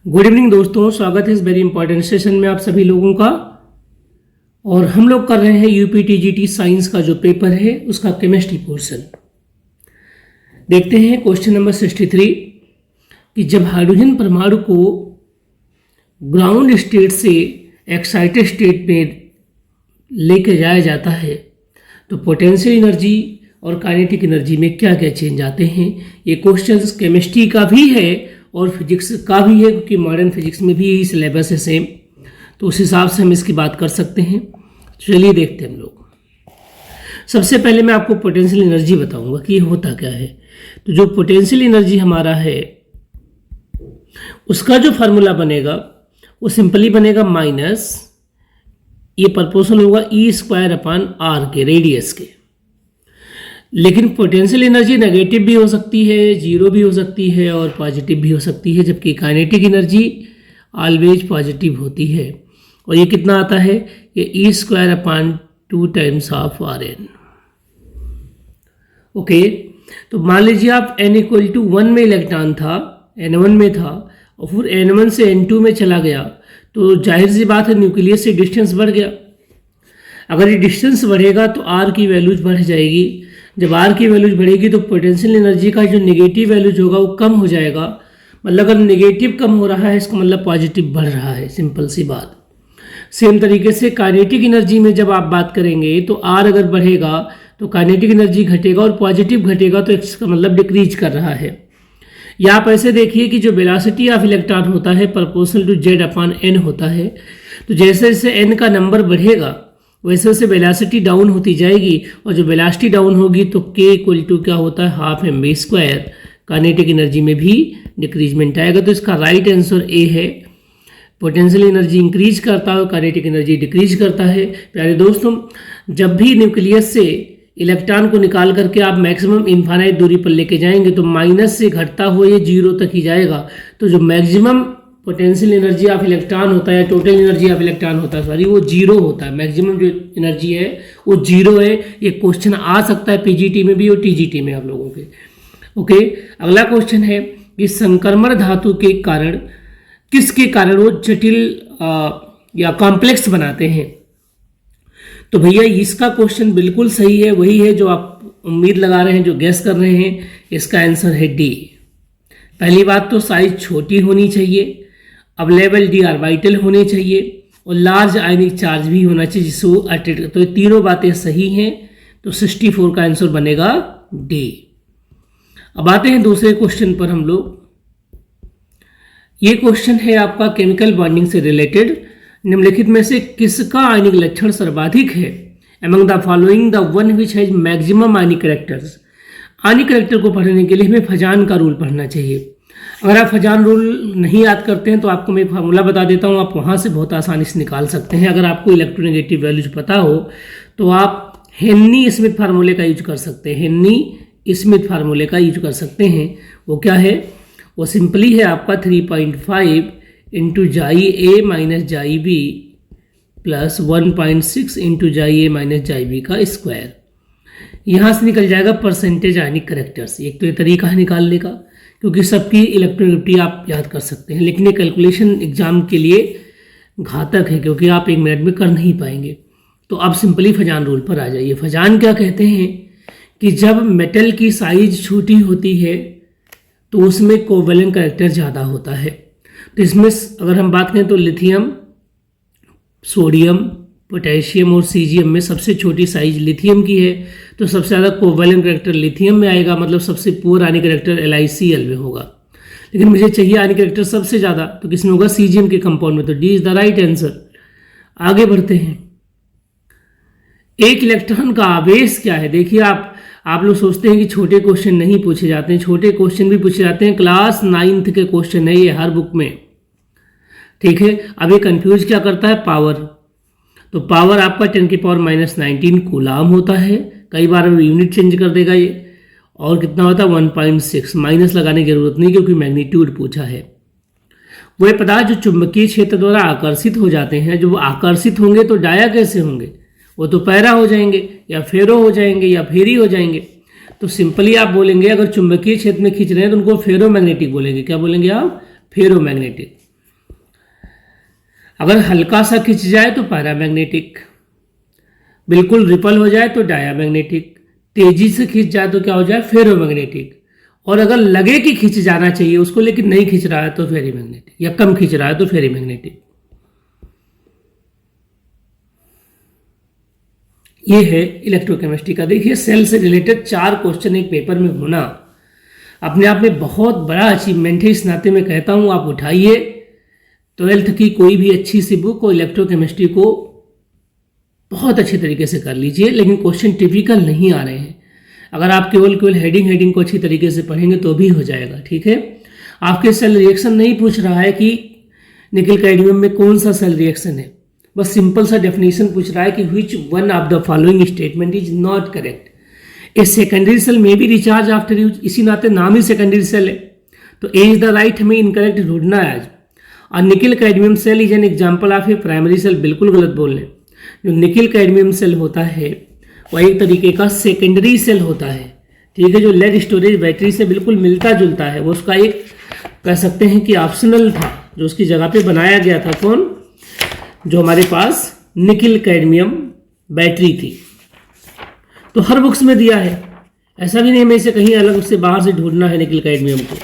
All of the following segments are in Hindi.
गुड इवनिंग दोस्तों, स्वागत है इस वेरी इंपॉर्टेंट सेशन में आप सभी लोगों का। और हम लोग कर रहे हैं यूपीटीजीटी साइंस का जो पेपर है उसका केमिस्ट्री पोर्शन। देखते हैं क्वेश्चन नंबर 63 कि जब हाइड्रोजन परमाणु को ग्राउंड स्टेट से एक्साइटेड स्टेट में लेके जाया जाता है तो पोटेंशियल एनर्जी और काइनेटिक एनर्जी में क्या क्या चेंज आते हैं। ये क्वेश्चंस केमिस्ट्री का भी है और फिजिक्स का भी है, क्योंकि मॉडर्न फिजिक्स में भी यही सिलेबस है सेम, तो उस हिसाब से हम इसकी बात कर सकते हैं। चलिए देखते हैं हम लोग। सबसे पहले मैं आपको पोटेंशियल एनर्जी बताऊंगा कि ये होता क्या है। तो जो पोटेंशियल एनर्जी हमारा है उसका जो फार्मूला बनेगा वो सिंपली बनेगा माइनस, ये प्रोपोर्शनल होगा E²/r के, रेडियस के। लेकिन पोटेंशियल एनर्जी नेगेटिव भी हो सकती है, जीरो भी हो सकती है और पॉजिटिव भी हो सकती है, जबकि काइनेटिक एनर्जी ऑलवेज पॉजिटिव होती है। और ये कितना आता है, ये E²/2 times of Rn। Okay, तो मान लीजिए आप n=1 में इलेक्ट्रॉन था, n1 में था और फिर n1 से n2 में चला गया, तो जाहिर सी बात है न्यूक्लियस से डिस्टेंस बढ़ गया। अगर ये डिस्टेंस बढ़ेगा तो R की वैल्यूज बढ़ जाएगी। जब R की वैल्यूज बढ़ेगी तो पोटेंशियल एनर्जी का जो नेगेटिव वैल्यूज होगा वो कम हो जाएगा। मतलब अगर नेगेटिव कम हो रहा है इसका मतलब पॉजिटिव बढ़ रहा है, सिंपल सी बात। सेम तरीके से काइनेटिक एनर्जी में जब आप बात करेंगे तो R अगर बढ़ेगा तो काइनेटिक एनर्जी घटेगा और पॉजिटिव घटेगा तो इसका मतलब डिक्रीज कर रहा है। या आप ऐसे देखिए कि जो वेलोसिटी ऑफ इलेक्ट्रॉन होता है प्रोपोर्शनल टू Z/n होता है। तो जैसे जैसे n का नंबर बढ़ेगा वैसे वैसे वेलोसिटी डाउन होती जाएगी, और जब वेलोसिटी डाउन होगी तो k क्या होता है, हाफ mv²। काइनेटिक एनर्जी में भी डिक्रीजमेंट आएगा। तो इसका राइट आंसर ए है। पोटेंशियल एनर्जी इंक्रीज करता है और काइनेटिक एनर्जी डिक्रीज करता है। प्यारे दोस्तों, जब भी न्यूक्लियस से इलेक्ट्रॉन को निकाल करके आप मैक्सिमम इनफाइनाइट दूरी पर लेके जाएंगे तो माइनस से घटता हुआ ये जीरो तक ही जाएगा। तो जो maximum potential energy of electron होता है, टोटल एनर्जी ऑफ इलेक्ट्रॉन होता है, सॉरी, वो जीरो होता है। मैक्सिमम जो एनर्जी है वो जीरो है। ये क्वेश्चन आ सकता है पीजीटी में भी और टीजीटी में आप लोगों के। ओके, अगला क्वेश्चन है कि संक्रमण धातु के कारण किसके कारण वो जटिल या कॉम्प्लेक्स बनाते हैं। तो भैया इसका क्वेश्चन बिल्कुल सही है, वही है जो आप उम्मीद लगा रहे हैं, जो गैस कर रहे हैं। इसका आंसर है डी। पहली बात तो साइज छोटी होनी चाहिए, अवेलेबल डी ऑर्बिटल होने चाहिए और लार्ज आयनिक चार्ज भी होना चाहिए जिससे वो अट्रैक्ट। तो ये तीनों बातें सही हैं, तो 64 का आंसर बनेगा डी। अब आते हैं दूसरे क्वेश्चन पर हम लोग। ये क्वेश्चन है आपका केमिकल बॉन्डिंग से रिलेटेड। निम्नलिखित में से किसका आयनिक लक्षण सर्वाधिक है। Among the following the one which has maximum ionic characters. Ionic character को पढ़ने के लिए हमें फजान का रूल पढ़ना चाहिए। अगर आप फजान रूल नहीं याद करते हैं तो आपको मैं फार्मूला बता देता हूँ, आप वहाँ से बहुत आसानी से निकाल सकते हैं। अगर आपको इलेक्ट्रोनेगेटिव वैल्यूज पता हो तो आप हेनरी स्मिथ फार्मूले का यूज कर सकते हैं। हेनरी स्मिथ फार्मूले का यूज कर सकते हैं। वो क्या है, वो सिंपली है आपका 3.5 इंटू जाई ए माइनस जाई बी प्लस 1.6 इंटू जाई ए माइनस जाई बी का स्क्वायर। यहाँ से निकल जाएगा परसेंटेज आयनिक करेक्टर्स। एक तो ये तरीका है निकालने का, क्योंकि सबकी इलेक्ट्रोनेगेटिविटी आप याद कर सकते हैं, लेकिन ये कैलकुलेशन एग्जाम के लिए घातक है क्योंकि आप 1 मिनट में कर नहीं पाएंगे। तो आप सिंपली फजान रूल पर आ जाइए। फजान क्या कहते हैं कि जब मेटल की साइज छोटी होती है तो उसमें कोवेलेंट करेक्टर ज़्यादा होता है। तो इसमें अगर हम बात करें तो लिथियम, सोडियम, पोटेशियम और सीजियम में सबसे छोटी साइज लिथियम की है, तो सबसे ज़्यादा कोवेलेंट करेक्टर लिथियम में आएगा, मतलब सबसे पुअर आयनिक करेक्टर LiCl में होगा। लेकिन मुझे चाहिए आयनिक करेक्टर सबसे ज़्यादा, तो किसमें होगा, सीजियम के कंपाउंड में। तो D is the right answer. आगे बढ़ते हैं। एक इलेक्ट्रॉन का आवेश क्या है। देखिए आप लोग सोचते हैं कि छोटे क्वेश्चन नहीं पूछे जाते हैं, छोटे क्वेश्चन भी पूछे जाते हैं। क्लास 9th के क्वेश्चन है ये हर बुक में, ठीक है। अब ये कंफ्यूज क्या करता है, पावर। तो पावर आपका 10⁻⁻19 कूलाम होता है। कई बार यूनिट चेंज कर देगा ये। और कितना होता है, 1.6। माइनस लगाने की जरूरत नहीं क्योंकि मैग्नीट्यूड पूछा है। वह पदार्थ जो चुंबकीय क्षेत्र द्वारा आकर्षित हो जाते हैं, जो आकर्षित होंगे तो डाया कैसे होंगे, वो तो पैरा हो जाएंगे या फेरो हो जाएंगे या फेरी हो जाएंगे। तो सिंपली आप बोलेंगे अगर चुंबकीय क्षेत्र में खींच रहे हैं तो उनको फेरोमैग्नेटिक बोलेंगे। क्या बोलेंगे आप, फेरोमैग्नेटिक। अगर हल्का सा खिंच जाए तो पैरामैग्नेटिक, बिल्कुल रिपल हो जाए तो डायामैग्नेटिक, तेजी से खिंच जाए तो क्या हो जाए फेरोमैग्नेटिक, और अगर लगे कि खिंच जाना चाहिए उसको लेकिन नहीं खिंच रहा है तो फेरीमैग्नेटिक, या कम खिंच रहा है तो फेरीमैग्नेटिक। ये है इलेक्ट्रोकेमिस्ट्री का। देखिए सेल से रिलेटेड 4 क्वेश्चन एक पेपर में होना अपने आप में बहुत बड़ा अचीवमेंट है। इस नाते मैं कहता हूँ आप उठाइए 12th की कोई भी अच्छी सी बुक और इलेक्ट्रोकेमिस्ट्री को बहुत अच्छे तरीके से कर लीजिए, लेकिन क्वेश्चन टिपिकल नहीं आ रहे हैं। अगर आप केवल हेडिंग को अच्छी तरीके से पढ़ेंगे तो भी हो जाएगा, ठीक है। आपके सेल रिएक्शन नहीं पूछ रहा है कि निकल कैडमियम में कौन सा सेल रिएक्शन है, बस सिंपल सा डेफिनेशन पूछ रहा है कि which one of the following statement is not correct. A secondary cell में भी रिचार्ज आफ्टर यूज, इसी नाते नाम ही सेकेंडरी सेल है, तो ए इज द राइट हमें इनकरेक्ट ढूंढना है आज। और nickel cadmium cell is an example of a primary cell, बिल्कुल गलत बोल रहे। जो निकल कैडमियम सेल होता है वह एक तरीके का सेकेंडरी सेल होता है, ठीक है, जो लेड स्टोरेज बैटरी से बिल्कुल मिलता जुलता है। वो उसका एक कह सकते हैं कि ऑप्शनल था, जो उसकी जगह पे बनाया गया था। कौन? जो हमारे पास निकल कैडमियम बैटरी थी। तो हर बुक्स में दिया है, ऐसा भी नहीं हमें इसे कहीं अलग से बाहर से ढूंढना है निकल कैडमियम को,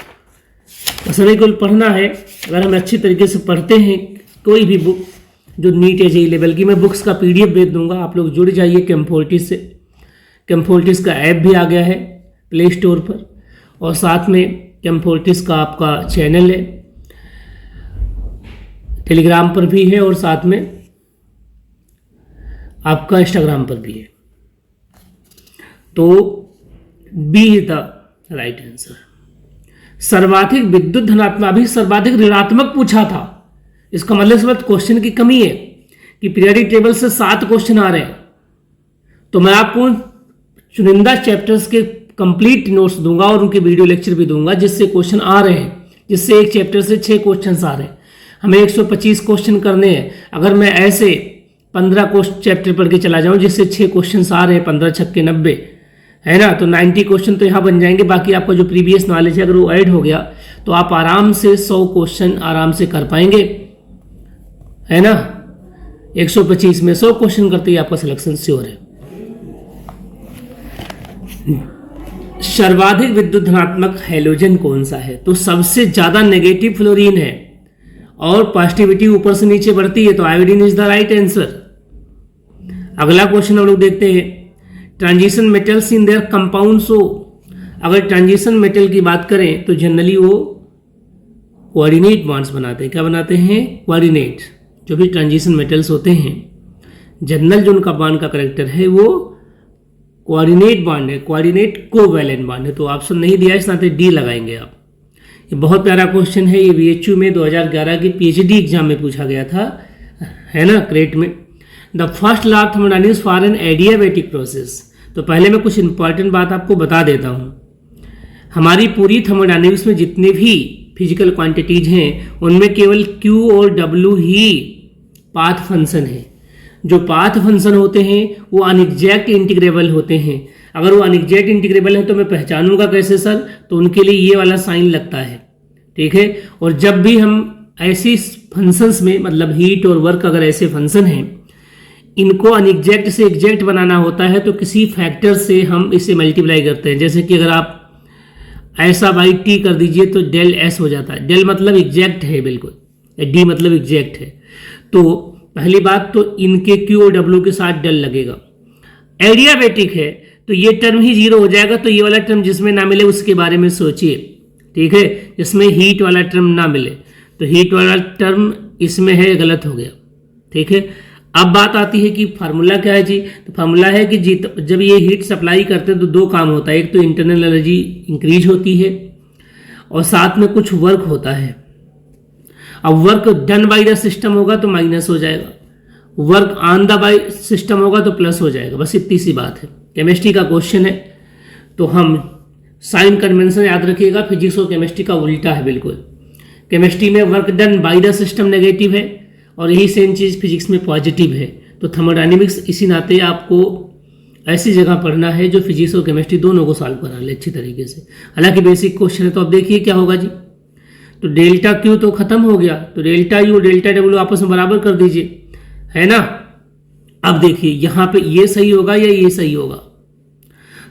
बस हमें केवल पढ़ना है। अगर हम अच्छी तरीके से पढ़ते हैं कोई भी बुक जो नीट है, जेई लेवल की, मैं बुक्स का PDF भेज दूंगा, आप लोग जुड़ जाइए कैम्फोर्टिस से। कैम्फोर्टिस का ऐप भी आ गया है प्ले स्टोर पर, और साथ में कैम्फोर्टिस का आपका चैनल है, टेलीग्राम पर भी है, और साथ में आपका इंस्टाग्राम पर भी है। तो B is the right answer. सर्वाधिक विद्युत धनात्मक, अभी सर्वाधिक ऋणात्मक पूछा था, इसका मतलब इस वक्त क्वेश्चन की कमी है कि पीरियोडिक टेबल से 7 क्वेश्चन आ रहे हैं। तो मैं आपको चुनिंदा चैप्टर्स के कंप्लीट नोट्स दूंगा और उनके वीडियो लेक्चर भी दूंगा जिससे क्वेश्चन आ रहे हैं, जिससे एक चैप्टर से 6 क्वेश्चन आ रहे हैं। हमें 125 क्वेश्चन करने हैं। अगर मैं ऐसे 15 क्वेश्चन चैप्टर पढ़ के चला जाऊं जिससे 6 क्वेश्चन आ रहे हैं, 15 छक्के 90 है ना, तो 90 क्वेश्चन तो यहाँ बन जाएंगे। बाकी आपका जो प्रीवियस नॉलेज है अगर वो ऐड हो गया तो आप आराम से 100 क्वेश्चन आराम से कर पाएंगे, है ना। 125 में 100 क्वेश्चन करते ही आपका सिलेक्शन श्योर है। सर्वाधिक विद्युत धनात्मक हैलोजन कौन सा है? तो सबसे ज्यादा नेगेटिव फ्लोरीन है और पॉजिटिविटी ऊपर से नीचे बढ़ती है, तो iodine is the right answer. अगला क्वेश्चन हम लोग देखते हैं, transition metals in their compounds हो। अगर ट्रांजिशन मेटल की बात करें तो जनरली वो कोऑर्डिनेट बॉन्ड्स बनाते हैं। क्या बनाते हैं? कोऑर्डिनेट। जो भी ट्रांजिशन मेटल्स होते हैं जनरल जो उनका बॉन्ड का करेक्टर है वो कोऑर्डिनेट बॉन्ड है, कोऑर्डिनेट कोवैलेंट बॉन्ड है। तो ऑप्शन नहीं दिया, इस नाते डी लगाएंगे आप। ये बहुत प्यारा क्वेश्चन है, ये VHU में 2011 की PhD एग्जाम में पूछा गया था, है ना, क्रेट में। The first law of thermodynamics for an adiabatic process. तो पहले मैं कुछ इंपॉर्टेंट बात आपको बता देता हूँ। हमारी पूरी थर्मोडायनेमिक्स में जितने भी फिजिकल क्वांटिटीज हैं उनमें केवल Q और W ही पाथ फंक्शन है। जो पाथ फंक्शन होते हैं वो अनएग्जैक्ट इंटीग्रेबल होते हैं। अगर वो अनएग्जैक्ट इंटीग्रेबल है तो मैं पहचानूंगा कैसे सर? तो उनके लिए ये वाला साइन लगता है, ठीक है। और जब भी हम ऐसी फंक्शंस में, मतलब हीट और वर्क अगर ऐसे फंक्शन हैं, इनको अनएग्जैक्ट से एग्जैक्ट बनाना होता है तो किसी फैक्टर से हम इसे मल्टीप्लाई करते हैं। जैसे कि अगर आप ऐसा बाई टी कर दीजिए तो डेल एस हो जाता है। डेल मतलब एग्जैक्ट है बिल्कुल, डी मतलब एग्जैक्ट है। तो पहली बात तो इनके Q और W के साथ डेल लगेगा। एडियाबैटिक है तो ये टर्म ही 0 हो जाएगा। तो ये वाला टर्म जिसमें ना मिले उसके बारे में सोचिए, ठीक है। जिसमें हीट वाला टर्म ना मिले तो हीट वाला टर्म इसमें है, गलत हो गया, ठीक है। अब बात आती है कि फार्मूला क्या है जी? तो फार्मूला है कि जब ये हीट सप्लाई करते हैं तो 2 काम होता है। एक तो इंटरनल एनर्जी इंक्रीज होती है और साथ में कुछ वर्क होता है। अब work done by the system होगा तो माइनस हो जाएगा, work on the by system होगा तो प्लस हो जाएगा। बस इतनी सी बात है। केमिस्ट्री का क्वेश्चन है तो हम साइन कन्वेंशन याद रखिएगा। फिजिक्स और केमिस्ट्री का उल्टा है बिल्कुल। केमिस्ट्री में work done by the system negative है और यही सेम चीज़ फिजिक्स में पॉजिटिव है। तो थर्मोडायनेमिक्स इसी नाते आपको ऐसी जगह पढ़ना है जो फिजिक्स और केमिस्ट्री दोनों को सॉल्व करा ले अच्छी तरीके से। हालांकि बेसिक क्वेश्चन है तो अब देखिए क्या होगा जी। तो डेल्टा क्यू तो खत्म हो गया, तो डेल्टा यू डेल्टा डब्ल्यू आपस में बराबर कर दीजिए, है ना। अब देखिए यहां पे ये सही होगा या ये सही होगा।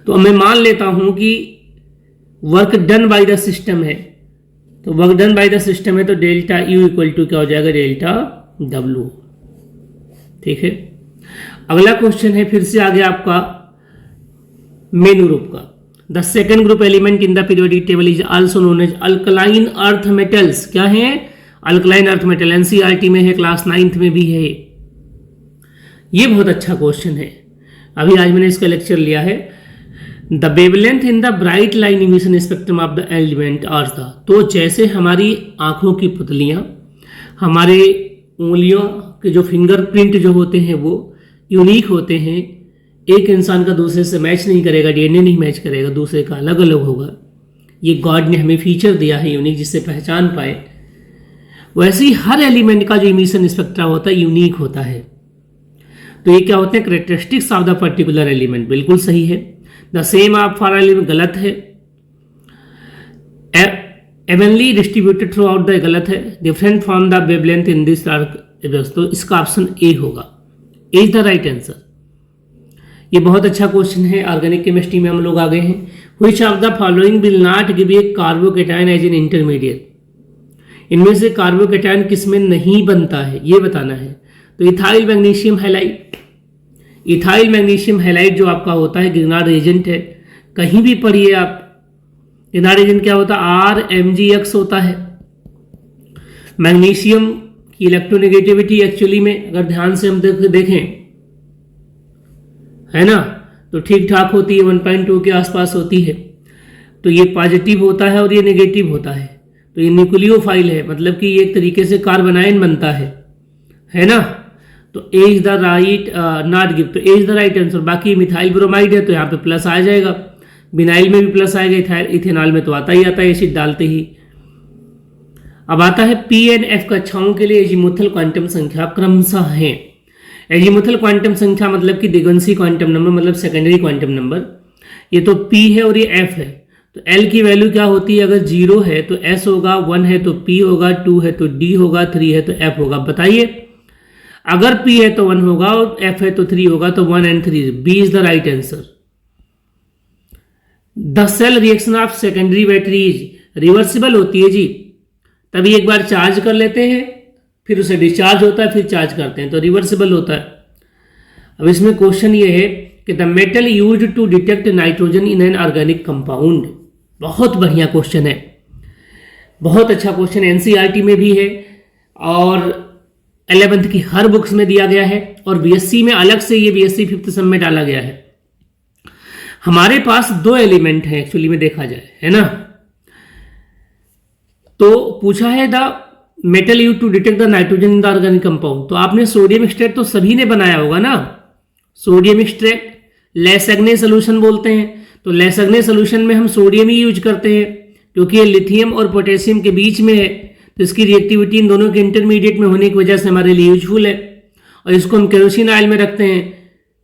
तो मैं मान लेता हूं कि work done by the system है, तो work done by the system है, तो डेल्टा यू इक्वल टू क्या हो जाएगा, डेल्टा डब्ल्यू। ठीक है, अगला क्वेश्चन है फिर से आ गया आपका मेन ग्रुप का। The second group element in the periodic table is also known as alkaline earth metals. क्या है, अल्कलाइन अर्थ मेटल। एनसीईआरटी में है, क्लास 9th में भी है। ये बहुत अच्छा क्वेश्चन है, अभी आज मैंने इसका लेक्चर लिया है। The wavelength in the bright line emission spectrum of the element are था। तो जैसे हमारी आंखों की पुतलियां, हमारे उंगलियों के जो फिंगरप्रिंट जो होते हैं वो यूनिक होते हैं, एक इंसान का दूसरे से मैच नहीं करेगा, डीएनए नहीं मैच करेगा, दूसरे का अलग अलग होगा। ये गॉड ने हमें फीचर दिया है यूनिक, जिससे पहचान पाए। वैसे ही हर एलिमेंट का जो इमिशन स्पेक्ट्रा होता है यूनिक होता है। तो ये क्या होते हैं, characteristics of the particular element. बिल्कुल सही है। The same of for element गलत है। Avonlea distributed through out the गलत है। Different from the wavelength in this arc, तो इसका ऑप्शन ए होगा, ए इज द राइट आंसर। ये बहुत अच्छा क्वेश्चन है, ऑर्गेनिक केमिस्ट्री में हम लोग आ गए हैं। Which of the following will not give a carbocation as an intermediate. इनमें से कार्बोकेटायन किसमें नहीं बनता है ये बताना है। तो ethyl magnesium halide, ethyl magnesium halide जो आपका होता है गिरनार्ड एजेंट है, कहीं भी पढ़िए आप। गिरनार्ड एजेंट क्या होता है, RMgX होता है। मैग्नीशियम की इलेक्ट्रोनेगेटिविटी एक्चुअली में अगर ध्यान से हम देखें, है ना, तो ठीक ठाक होती है, 1.2 के आसपास होती है। तो ये पॉजिटिव होता है और ये नेगेटिव होता है। तो ये न्यूक्लियोफाइल है, मतलब कि ये एक तरीके से कार्बोनाइन बनता है ना। तो A is the right, not give, तो A is the right answer. बाकी मिथाइल ब्रोमाइड है तो यहाँ पे प्लस आ जाएगा, विनाइल में भी प्लस आएगा, इथेनॉल में तो आता ही आता है एसिड डालते ही। अब आता है पी एंड एफ कक्षाओं के लिए एजीमुथल क्वांटम संख्या क्रमशः है। एजीमुथल क्वांटम संख्या मतलब कि दिग्वंशी क्वांटम नंबर, मतलब सेकेंडरी क्वांटम नंबर। ये तो P है और ये F है। तो L की वैल्यू क्या होती है, अगर 0 है तो S होगा, 1 है तो P होगा, 2 है तो D होगा, 3 है तो F होगा। बताइए, अगर P है तो 1 होगा और F है तो 3 होगा, तो 1 and 3, B is the right answer. The cell reaction of secondary batteries reversible होती है जी। तभी एक बार चार्ज कर लेते हैं, फिर उसे डिस्चार्ज होता है, फिर चार्ज करते हैं, तो रिवर्सिबल होता है। अब इसमें क्वेश्चन ये है कि the metal used to detect nitrogen in an organic compound. बहुत बढ़िया क्वेश्चन है, बहुत अच्छा क्वेश्चन। एनसीईआरटी में भी है और 11th की हर बुक्स में दिया गया है, और बीएससी में अलग से ये बीएससी 5th सेम में डाला गया है। हमारे पास 2 एलिमेंट हैं एक्चुअली में देखा जाए, है ना। तो पूछा है the metal use to detect the nitrogen in the organic compound. तो आपने सोडियम एक्सट्रैक्ट तो सभी ने बनाया होगा ना। सोडियम एक्सट्रैक्ट लेसैग्ने सोल्यूशन बोलते हैं। तो लेसैग्ने सोल्यूशन में हम सोडियम ही यूज करते हैं, क्योंकि ये लिथियम और पोटेशियम के बीच में है, तो इसकी रिएक्टिविटी इन दोनों के इंटरमीडिएट में होने की वजह से हमारे लिए यूजफुल है। और इसको हम केरोसिन ऑयल में रखते हैं,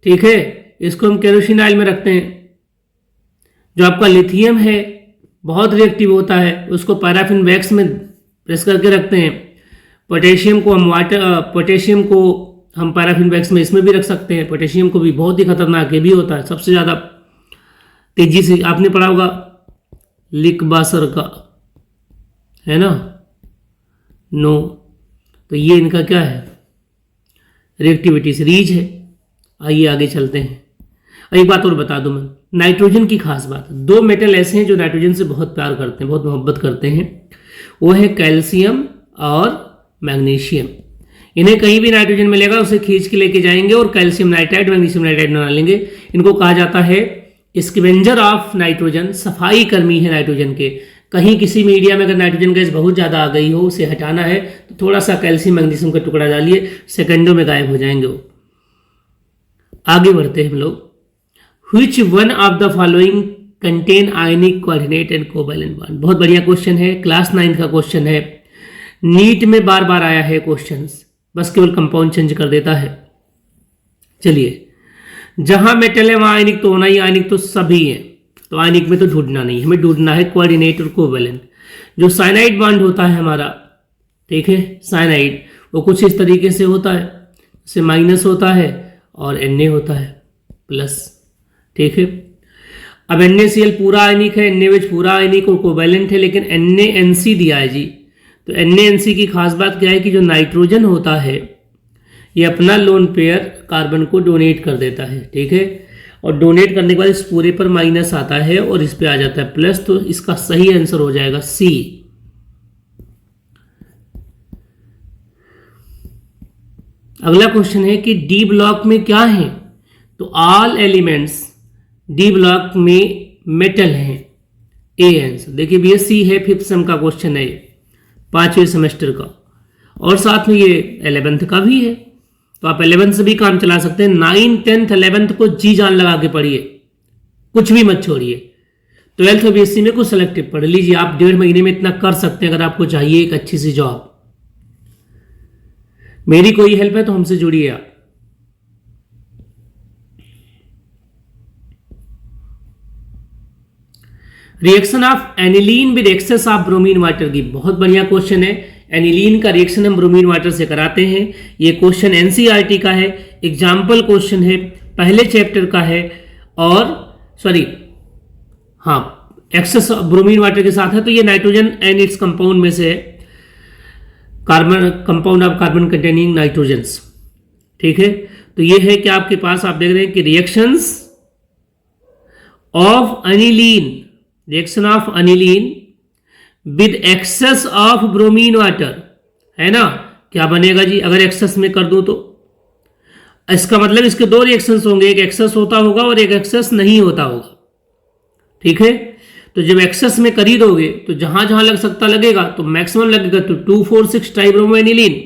ठीक है, इसको हम केरोसिन ऑयल में रखते हैं। जो आपका लिथियम है बहुत रिएक्टिव होता है, उसको पैराफिन वैक्स में प्रेस करके रखते हैं। पोटेशियम को हम पैराफिन वैक्स में इसमें भी रख सकते हैं। पोटेशियम को भी बहुत ही खतरनाक ये भी होता है, सबसे ज़्यादा तेजी से आपने पढ़ा होगा लिकबासर का, है ना, नो। तो ये इनका क्या है, रिएक्टिविटी सीरीज है। आइए आगे चलते हैं। एक बात और बता दूं मैं, नाइट्रोजन की खास बात, 2 मेटल ऐसे हैं जो नाइट्रोजन से बहुत प्यार करते हैं, बहुत मोहब्बत करते हैं, वो है कैल्शियम और मैग्नीशियम। इन्हें कहीं भी नाइट्रोजन मिलेगा उसे खींच के लेके जाएंगे और कैल्शियम नाइट्राइड मैग्नीशियम नाइट्राइड बना लेंगे। इनको कहा जाता है स्कैवेंजर ऑफ नाइट्रोजन, सफाई कर्मी है नाइट्रोजन के। कहीं किसी मीडिया में अगर नाइट्रोजन गैस बहुत ज़्यादा आ गई हो, उसे हटाना है तो थोड़ा सा कैल्शियम मैग्नीशियम का टुकड़ा डालिए, सेकंडों में गायब हो जाएंगे वो। आगे बढ़ते हैं हम लोग। Which one of the following contain ionic coordinate and covalent bond? बहुत बढ़िया क्वेश्चन है, क्लास 9 का क्वेश्चन है, नीट में बार बार आया है क्वेश्चंस, बस केवल कंपाउंड चेंज कर देता है। चलिए, जहां मेटल है वहां आयनिक तो होना ही, आयनिक तो सभी है, तो आयनिक में तो ढूंढना नहीं, हमें ढूंढना है कोऑर्डिनेट और कोवेलेंट। जो साइनाइड बॉन्ड होता है हमारा, ठीक है, साइनाइड वो कुछ इस तरीके से होता है, से माइनस होता है और Na होता है प्लस, ठीक है। अब NaCl पूरा आयनिक है, NaOH पूरा आयनिक और कोवैलेंट है, लेकिन NaNC दिया है जी। तो NaNC की खास बात क्या है कि जो नाइट्रोजन होता है ये अपना लोन पेयर कार्बन को डोनेट कर देता है, ठीक है, और डोनेट करने के बाद इस पूरे पर माइनस आता है और इस पे आ जाता है प्लस, तो इसका सही आंसर हो जाएगा सी। अगला क्वेश्चन है कि डी ब्लॉक में क्या है, तो ऑल एलिमेंट्स डी ब्लॉक में मेटल हैं, ए आंसर। देखिए BSc है, 5th सेम का क्वेश्चन है, 5वें सेमेस्टर का, और साथ में ये 11th का भी है, तो आप 11th से भी काम चला सकते हैं। 9th 10th 11th को जी जान लगा के पढ़िए, कुछ भी मत छोड़िए। 12th और BSc में कुछ सेलेक्टिव पढ़ लीजिए, आप 1.5 महीने में इतना कर सकते हैं। अगर आपको चाहिए एक अच्छी सी जॉब, मेरी कोई हेल्प है तो हमसे जुड़िए आप। Reaction of aniline with excess of bromine water की, बहुत बढ़िया क्वेश्चन है। एनिलीन का रिएक्शन हम ब्रोमीन वाटर से कराते हैं। ये क्वेश्चन एनसीईआरटी का है, एग्जाम्पल क्वेश्चन है, पहले चैप्टर का है, और सॉरी हाँ एक्सेस ब्रोमीन वाटर के साथ है, तो ये नाइट्रोजन एंड इट्स कंपाउंड में से है, carbon compound of carbon containing nitrogens, ठीक है। तो ये है कि आपके पास आप देख रहे हैं कि reactions of aniline, reaction of aniline with excess of bromine water, है ना, क्या बनेगा जी अगर एक्सेस में कर दूं तो? इसका मतलब इसके दो रिएक्शंस होंगे, एक एक्सेस होता होगा और एक एक्सेस नहीं होता होगा, ठीक है। तो जब एक्सेस में कर ही दोगे तो जहां जहां लग सकता लगेगा, तो मैक्सिमम लगेगा तो 2,4,6 ट्राइब्रोमो एनिलीन।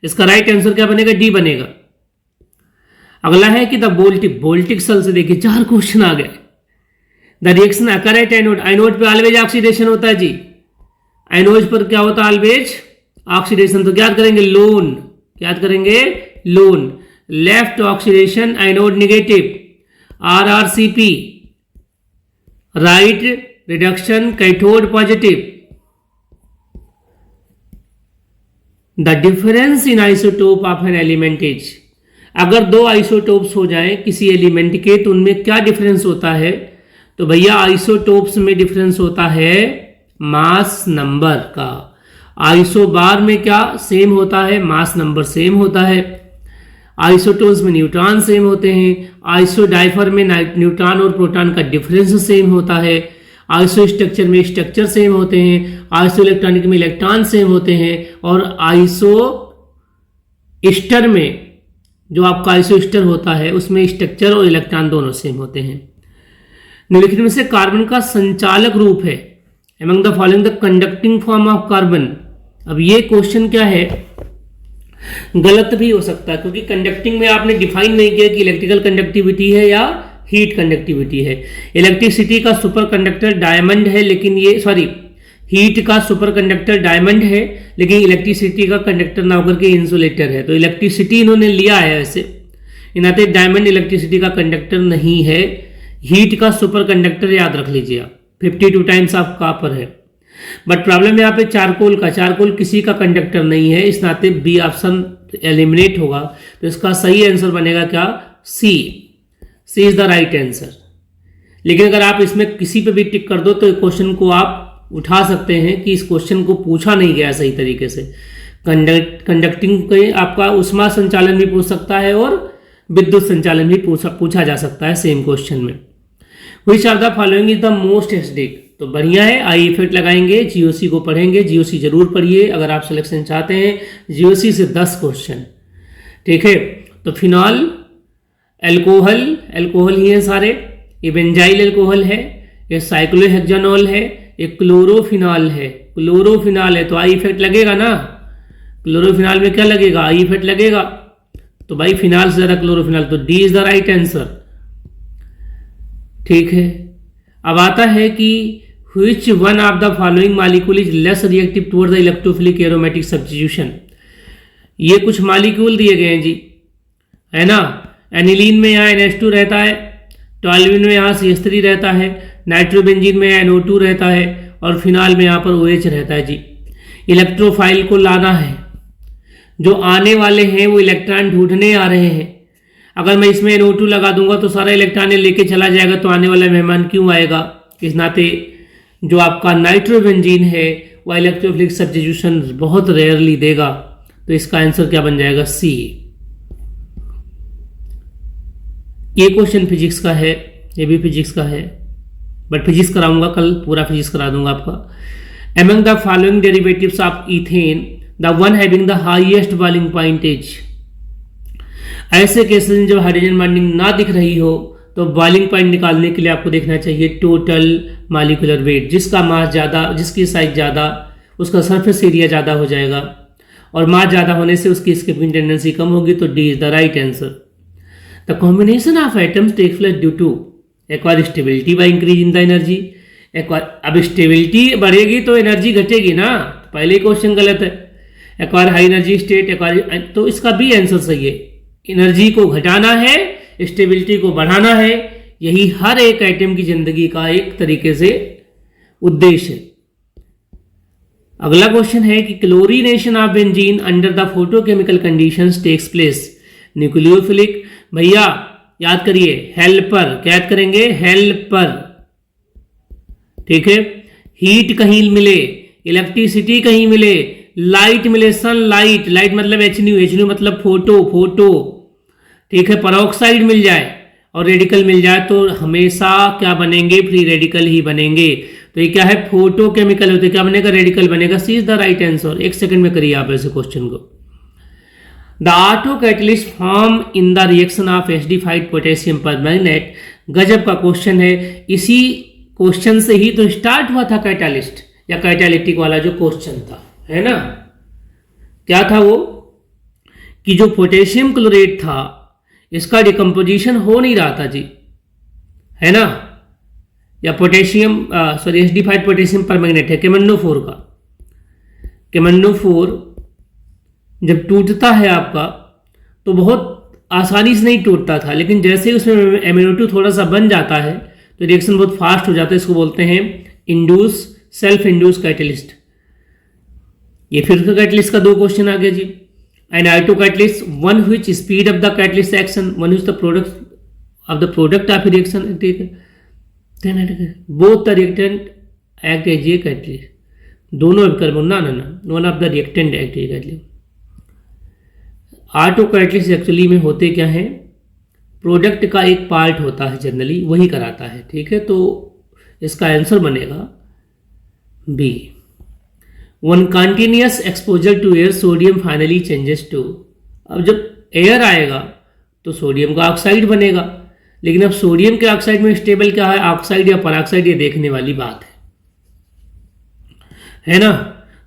इसका राइट आंसर क्या बनेगा? डी बनेगा। अगला है कि द बोल्टिक सेल से देखिए 4 क्वेश्चन आ गए। The reaction occur at anode, anode पे ऑलवेज ऑक्सीडेशन होता है जी, एनोड पर क्या होता है? Always oxidation. तो क्या करेंगे? लोन, क्या करेंगे? Loan. Left oxidation anode negative, RRCP, right reduction cathode positive. The difference in isotope of an element is, अगर 2 आइसोटोप्स हो जाए किसी एलिमेंट के तो उनमें क्या डिफरेंस होता है? तो भैया आइसोटोप्स में डिफरेंस होता है मास नंबर का। आइसो बार में क्या सेम होता है? मास नंबर सेम होता है। आइसोटोन्स में न्यूट्रॉन सेम होते हैं। आइसो डाइफर में न्यूट्रॉन और प्रोटॉन का डिफरेंस सेम होता है। आइसो स्ट्रक्चर में स्ट्रक्चर सेम होते हैं। आइसो इलेक्ट्रॉनिक में इलेक्ट्रॉन सेम होते हैं। और आइसो ईस्टर में जो आपका आइसो ईस्टर होता है उसमें स्ट्रक्चर और इलेक्ट्रॉन दोनों सेम होते हैं। निम्नलिखित में से कार्बन का संचालक रूप है, among the following the conducting form of carbon. अब ये क्वेश्चन क्या है, गलत भी हो सकता है, क्योंकि कंडक्टिंग में आपने डिफाइन नहीं किया कि इलेक्ट्रिकल कंडक्टिविटी है या हीट कंडक्टिविटी है। इलेक्ट्रिसिटी का सुपर कंडक्टर डायमंड है, लेकिन ये हीट का सुपर कंडक्टर डायमंड है, लेकिन इलेक्ट्रिसिटी का कंडक्टर ना होकर के इंसुलेटर है। तो इलेक्ट्रिसिटी इन्होंने लिया है, ऐसे इनाते डायमंड इलेक्ट्रिसिटी का कंडक्टर नहीं है। हीट का सुपर कंडक्टर याद रख लीजिए आप, 52 टाइम्स ऑफ कॉपर है। बट प्रॉब्लम यहाँ पे चारकोल का, चारकोल किसी का कंडक्टर नहीं है, इस नाते बी ऑप्शन एलिमिनेट होगा। तो इसका सही आंसर बनेगा क्या? सी। सी इज द राइट आंसर। लेकिन अगर आप इसमें किसी पे भी टिक कर दो तो क्वेश्चन को आप उठा सकते हैं कि इस क्वेश्चन को पूछा नहीं गया सही तरीके से। कंडक्टिंग के आपका उष्मा संचालन भी पूछ सकता है और विद्युत संचालन भी पूछा जा सकता है सेम क्वेश्चन में। Which are the following is the most acidic, तो बढ़िया है। आई इफेक्ट लगाएंगे, जीओसी को पढ़ेंगे, जीओसी जरूर पढ़िए अगर आप सिलेक्शन चाहते हैं। जीओसी से 10 क्वेश्चन, ठीक है। तो फिनॉल, एल्कोहल, एल्कोहल ही है सारे, ये बेंजाइल एल्कोहल है, ये साइक्लोहेक्सानॉल है, ये क्लोरोफिनॉल है। क्लोरोफिनॉल है तो आई इफेक्ट लगेगा ना, क्लोरोफिनॉल में क्या लगेगा? आई इफेक्ट लगेगा। तो भाई फिनॉल से ज्यादा क्लोरोफिनॉल, तो D is the right answer, ठीक है। अब आता है कि which one of the following molecule is less reactive toward the electrophilic aromatic substitution। ये कुछ मालिक्यूल दिए गए हैं जी, है ना। एनिलीन में यहाँ NH2 रहता है, टॉल्यूइन में यहाँ CH3 रहता है, नाइट्रोबेंजीन में NO2 रहता है, और फिनाल में यहाँ पर OH रहता है जी। इलेक्ट्रोफाइल को लाना है, जो आने वाले हैं वो इलेक्ट्रॉन ढूंढने आ रहे हैं। अगर मैं इसमें NO2 लगा दूंगा तो सारा इलेक्ट्रॉन लेके चला जाएगा, तो आने वाला मेहमान क्यों आएगा। इस नाते जो आपका नाइट्रोबेंजीन है वह इलेक्ट्रोफिलिक सब्स्टिट्यूशन बहुत रेयरली देगा, तो इसका आंसर क्या बन जाएगा, सी। ये क्वेश्चन फिजिक्स का है, ये भी फिजिक्स का है, बट फिजिक्स कराऊंगा कल, पूरा फिजिक्स करा दूंगा आपका। Among the following derivatives of ethane the one having the highest boiling point is. ऐसे केसेस में जब हाइड्रोजन बॉन्डिंग ना दिख रही हो तो बॉइलिंग पॉइंट निकालने के लिए आपको देखना चाहिए टोटल मॉलिक्यूलर वेट। जिसका मास ज़्यादा, जिसकी साइज ज़्यादा, उसका सरफेस एरिया ज़्यादा हो जाएगा, और मास ज़्यादा होने से उसकी स्किपिंग टेंडेंसी कम होगी, तो D is the right answer. The combination of atoms take place due to acquire stability by increase in the energy. अब स्टेबिलिटी बढ़ेगी तो एनर्जी घटेगी ना, पहले ही क्वेश्चन गलत है। Acquire high energy state, acquire, तो इसका भी आंसर सही है। एनर्जी को घटाना है, स्टेबिलिटी को बढ़ाना है, यही हर एक आइटम की जिंदगी का एक तरीके से उद्देश्य है। अगला क्वेश्चन है कि chlorination of benzene under the photochemical conditions takes place. Nucleophilic, भैया याद करिए, हेल्पर, क्या याद करेंगे, हेल्पर, ठीक है। हीट कहीं मिले, इलेक्ट्रिसिटी कहीं मिले, लाइट मिले, सनलाइट, लाइट मतलब HNU मतलब फोटो, ठीक है, परऑक्साइड मिल जाए और रेडिकल मिल जाए तो हमेशा क्या बनेंगे, फ्री रेडिकल ही बनेंगे। तो ये क्या है, फोटोकेमिकल होते, क्या बनेगा, रेडिकल बनेगा। सी इज द राइट आंसर। एक सेकंड में करिए आप ऐसे क्वेश्चन को। The auto catalyst form in the reaction of acidified potassium permanganate. गजब का क्वेश्चन है, इसी क्वेश्चन से ही तो स्टार्ट हुआ था कैटालिस्ट या कैटालिटिक वाला जो क्वेश्चन था, है ना। क्या था वो, कि जो पोटेशियम क्लोरेट था इसका डिकम्पोजिशन हो नहीं रहा था जी, है ना, या पोटेशियम एसिडिफाइड पोटेशियम परमैंगनेट है KMnO4 का। KMnO4 जब टूटता है आपका तो बहुत आसानी से नहीं टूटता था, लेकिन जैसे ही उसमें MnO2 थोड़ा सा बन जाता है तो रिएक्शन बहुत फास्ट हो जाता है। इसको बोलते हैं इंड्यूस, सेल्फ इंड्यूस कैटलिस्ट। ये फिर कैटलिस्ट का दो क्वेश्चन आ गया जी। An auto catalyst, one which speed up the catalyst action, one is the product of a reaction. Then both the reactant act as a catalyst. दोनों कार्बन ना one of the reactant act as a catalyst. Auto catalyst actually में होते क्या है, प्रोडक्ट का एक पार्ट होता है जनरली, वही कराता है, ठीक है। तो इसका आंसर बनेगा B. One continuous exposure to air sodium finally changes to. अब जब एयर आएगा तो सोडियम का ऑक्साइड बनेगा, लेकिन अब सोडियम के ऑक्साइड में स्टेबल क्या है, ऑक्साइड या पराक्साइड, ये देखने वाली बात है ना।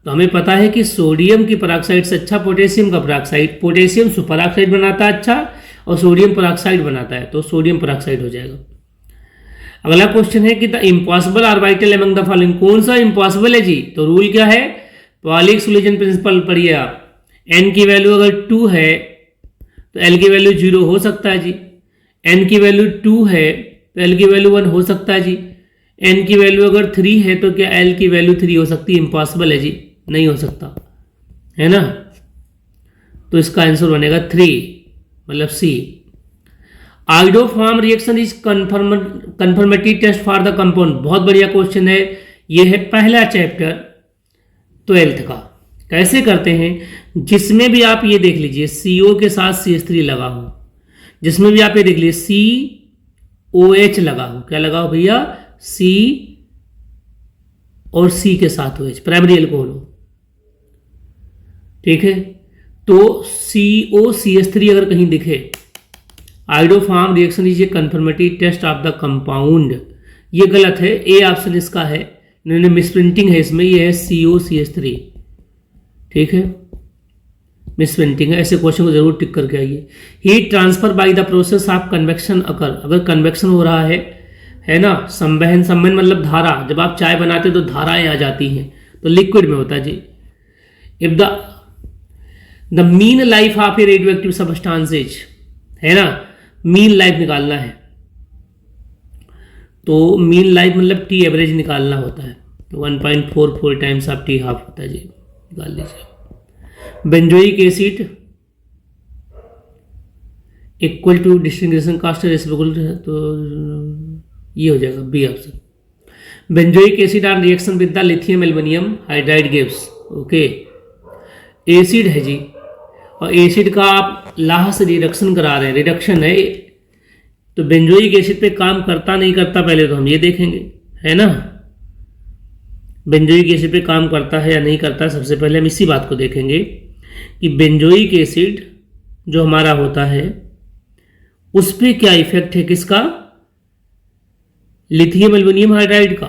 तो हमें पता है कि सोडियम की पराक्साइड से अच्छा पोटेशियम का पराक्साइड, पोटेशियम सुपरऑक्साइड बनाता है अच्छा, और सोडियम पराक्साइड बनाता है, तो सोडियम पराक्साइड हो जाएगा। अगला क्वेश्चन है कि the impossible orbital among the following. कौन सा इम्पॉसिबल है जी, तो रूल क्या है, पॉलिक सोल्यूशन प्रिंसिपल पढ़िए आप। n की वैल्यू अगर 2 है तो l की वैल्यू 0 हो सकता है जी, n की वैल्यू 2 है तो l की वैल्यू 1 हो सकता है जी, n की वैल्यू अगर 3 है तो क्या l की वैल्यू 3 हो सकती है, इम्पॉसिबल है जी, नहीं हो सकता, है ना। तो इसका आंसर बनेगा 3, मतलब C. Iodoform reaction is confirmatory test for the compound. बहुत बढ़िया क्वेश्चन है, ये है पहला चैप्टर 12th का। कैसे करते हैं, जिसमें भी आप ये देख लीजिए CO के साथ CH3 लगा हो, जिसमें भी आप ये देख लीजिए COH लगा हो, क्या लगा हो भैया, C और C के साथ OH, प्राइमरी एल्कोहल हो, ठीक है। तो COCH3 अगर कहीं दिखे, iodoform reaction is a confirmatory test of the compound. ये गलत है, ए ऑप्शन इसका है, इन्होंने मिसप्रिंटिंग है इसमें, ये है COCH3, ठीक है, मिसप्रिंटिंग है। ऐसे क्वेश्चन को जरूर टिक करके आइए। Heat transfer by the process of convection occur. अगर कन्वेक्शन हो रहा है ना, संवहन, संवहन मतलब धारा, जब आप चाय बनाते हो तो धाराएं आ जाती हैं, तो लिक्विड में होता है जी। If the mean life of a radioactive substances, है ना, मीन लाइफ निकालना है, तो मीन लाइफ मतलब T एवरेज निकालना होता है, तो 1.44 टाइम्स ऑफ टी हाफ होता है जी, निकाल लीजिए। Benzoic acid equal to distinction cost reciprocal है, तो ये हो जाएगा B option. Benzoic acid are reaction with the lithium aluminium hydride gives, okay. Acid है जी, और एसिड का आप लाह से रिडक्शन करा रहे हैं, रिडक्शन है, तो बेंजोइक एसिड पे काम करता नहीं करता पहले तो हम ये देखेंगे, है ना। बेंजोइक एसिड पे काम करता है या नहीं करता, सबसे पहले हम इसी बात को देखेंगे कि बेंजोइक एसिड जो हमारा होता है उस पर क्या इफेक्ट है, किसका, लिथियम एल्युमिनियम हाइड्राइड का,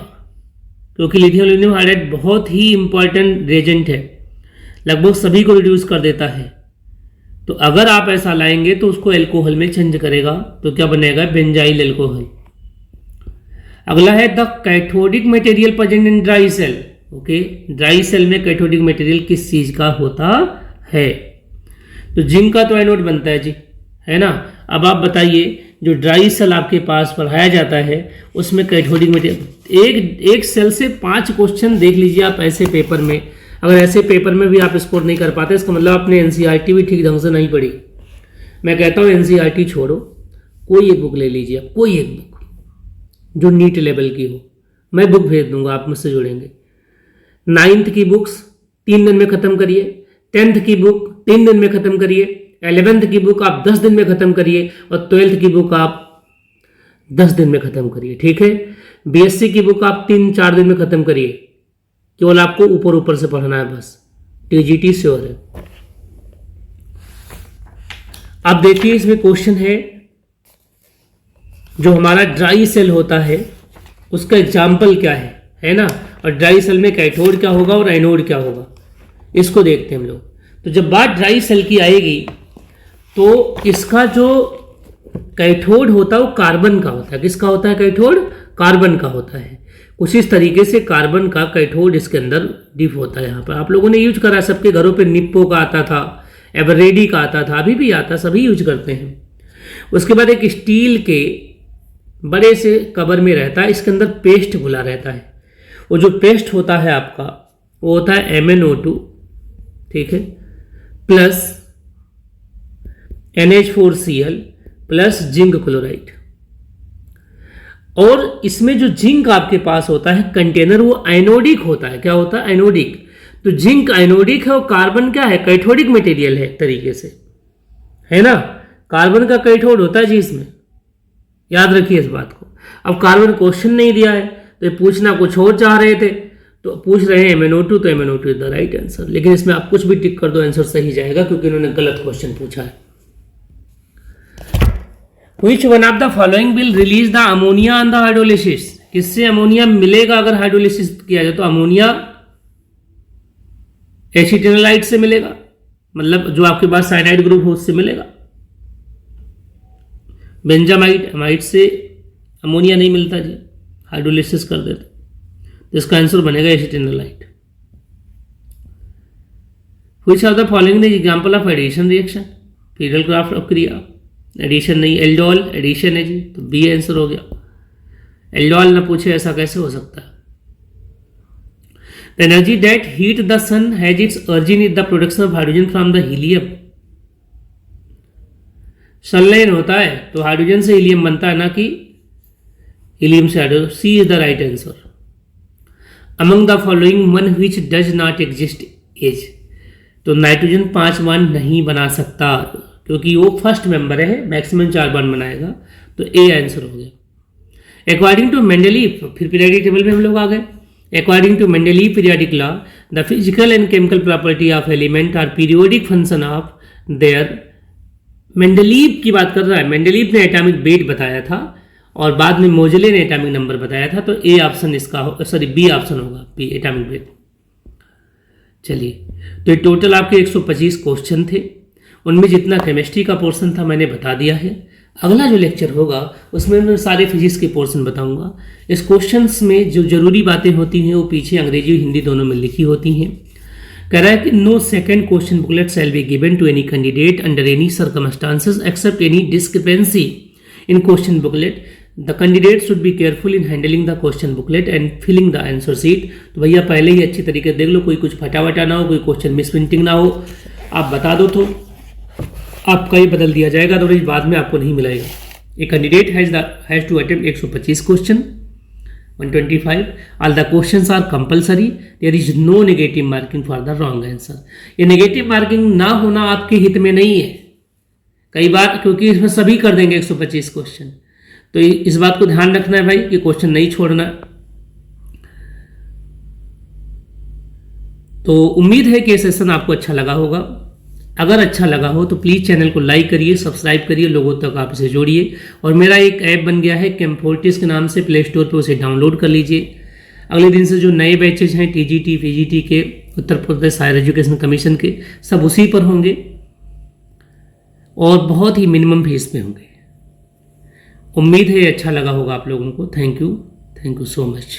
क्योंकि लिथियम एल्युमिनियम हाइड्राइड बहुत ही इंपॉर्टेंट रेजेंट है, लगभग सभी को रिड्यूस कर देता है। तो अगर आप ऐसा लाएंगे तो उसको एल्कोहल में चेंज करेगा, तो क्या बनेगा, बेंजाइल एल्कोहल। अगला है the cathodic material present in dry cell, okay. Dry cell में कैथोडिक मटेरियल किस चीज का होता है, तो जिंक का तो एनोड बनता है जी, है ना। अब आप बताइए जो ड्राई सेल आपके पास पढ़ाया जाता है उसमें कैथोडिक मटेरियल, एक सेल से 5 क्वेश्चन देख लीजिए आप ऐसे पेपर में। अगर ऐसे पेपर में भी आप स्कोर नहीं कर पाते, इसका मतलब आपने एनसीईआरटी भी ठीक ढंग से नहीं पढ़ी। मैं कहता हूँ एनसीईआरटी छोड़ो, कोई एक बुक ले लीजिए आप, कोई एक बुक जो नीट लेवल की हो, मैं बुक भेज दूंगा, आप मुझसे जुड़ेंगे। 9th की बुक्स 3 दिन में ख़त्म करिए, 10th की बुक 3 दिन में ख़त्म करिए, 11th की बुक आप 10 दिन में ख़त्म करिए, और 12th की बुक आप 10 दिन में ख़त्म करिए, ठीक है। बीएससी की बुक आप 3-4 दिन में ख़त्म करिए, केवल आपको ऊपर ऊपर से पढ़ना है बस, टीजीटी श्योर है। अब देखिए इसमें क्वेश्चन है, जो हमारा ड्राई सेल होता है उसका एग्जाम्पल क्या है ना, और ड्राई सेल में कैथोड क्या होगा और एनोड क्या होगा, इसको देखते हैं हम लोग। तो जब बात ड्राई सेल की आएगी तो इसका जो कैथोड होता है वो कार्बन का होता है। किसका होता है कैथोड, कार्बन का होता है। कुछ इस तरीके से कार्बन का कैथोड इसके अंदर डिप होता है। यहाँ पर आप लोगों ने यूज करा, सबके घरों पे निप्पो का आता था, एवरेडी का आता था, अभी भी आता, सभी यूज करते हैं। उसके बाद एक स्टील के बड़े से कवर में रहता है, इसके अंदर पेस्ट घुला रहता है। वो जो पेस्ट होता है आपका वो होता है MnO2, ठीक है, plus NH4Cl plus zinc chloride. और इसमें जो जिंक आपके पास होता है कंटेनर, वो आयनोडिक होता है। क्या होता है, आयनोडिक। तो जिंक आयनोडिक है और कार्बन क्या है, कैथोडिक मटेरियल है तरीके से, है ना। कार्बन का कैथोड होता है जी इसमें, याद रखिए इस बात को। अब कार्बन क्वेश्चन नहीं दिया है तो पूछना कुछ और चाह रहे थे, तो पूछ रहे हैं MnO2, तो MnO2 is the right answer. लेकिन इसमें आप कुछ भी टिक कर दो, आंसर सही जाएगा, क्योंकि इन्होंने गलत क्वेश्चन पूछा है। Which one of the following will release the ammonia on the hydrolysis? किससे अमोनिया मिलेगा अगर हाइड्रोलिसिस किया जाए, तो अमोनिया एसिटिनोलाइट से मिलेगा, मतलब जो आपके पास साइनाइड ग्रुप हो उससे मिलेगा। बेंजामाइड अमाइड से अमोनिया नहीं मिलता जी, हाइड्रोलिसिस कर देते, तो इसका आंसर बनेगा एसिटिनोलाइट। Which of the following is example of addition reaction? Friedel Crafts अपक्रिया, एडिशन नहीं, एल्डोल एडिशन है जी, तो बी आंसर हो गया। एल्डोल ना पूछे ऐसा कैसे हो सकता है। The energy that heat the sun has its origin in the production of hydrogen from the helium. सनलाइन होता है तो हाइड्रोजन से हीलियम बनता है, ना कि हीलियम से hydrogen. C is the right answer. Among the following one which does not exist is, तो नाइट्रोजन 5 बॉन्ड नहीं बना सकता, क्योंकि वो फर्स्ट मेंबर है, मैक्सिमम 4 बॉन्ड बनाएगा, तो ए आंसर हो गया। अकॉर्डिंग टू मेंडलीव, फिर पीरियोडिक टेबल में हम लोग आ गए। According to Mendeleev periodic law, the physical and chemical property of element are periodic function of their. Mendeleev की बात कर रहा है, मेंडलीव ने एटॉमिक वेट बताया था और बाद में मोजले ने एटॉमिक नंबर बताया था, तो ए ऑप्शन इसका, सॉरी बी ऑप्शन होगा, बी एटॉमिक वेट। चलिए, तो ये टोटल आपके 125 क्वेश्चन थे, उनमें जितना केमिस्ट्री का पोर्शन था मैंने बता दिया है। अगला जो लेक्चर होगा उसमें मैं सारे फिजिक्स के पोर्शन बताऊंगा। इस क्वेश्चंस में जो जरूरी बातें होती हैं वो पीछे अंग्रेजी और हिंदी दोनों में लिखी होती हैं। कह रहा है कि no second question booklet shall be given to any candidate under any circumstances except any discrepancy in question booklet the candidate should be careful in handling the question booklet and filling the answer sheet. तो भैया पहले ही अच्छी तरीके देख लो, कोई कुछ फटाफटा ना हो, कोई क्वेश्चन मिसप्रिंटिंग ना हो, आप बता दो तो आपका ही बदल दिया जाएगा, तो बाद में आपको नहीं मिलेगा। A candidate has to attempt 125 question 125 all the questions are compulsory, there is no negative marking for the wrong answer. ये नेगेटिव मार्किंग ना होना आपके हित में नहीं है कई बार, क्योंकि इसमें सभी कर देंगे 125 क्वेश्चन। तो इस बात को ध्यान रखना है भाई कि क्वेश्चन नहीं छोड़ना। तो उम्मीद है कि ये सेशन आपको अच्छा लगा होगा। अगर अच्छा लगा हो तो प्लीज़ चैनल को लाइक करिए, सब्सक्राइब करिए, लोगों तक आप इसे जोड़िए। और मेरा एक ऐप बन गया है कैम्फोर्टिस के नाम से, प्ले स्टोर पर उसे डाउनलोड कर लीजिए। अगले दिन से जो नए बैचेज हैं टीजीटी पीजीटी के, Uttar Pradesh higher education commission के, सब उसी पर होंगे और बहुत ही मिनिमम फीस में होंगे। उम्मीद है अच्छा लगा होगा आप लोगों को। Thank you so much.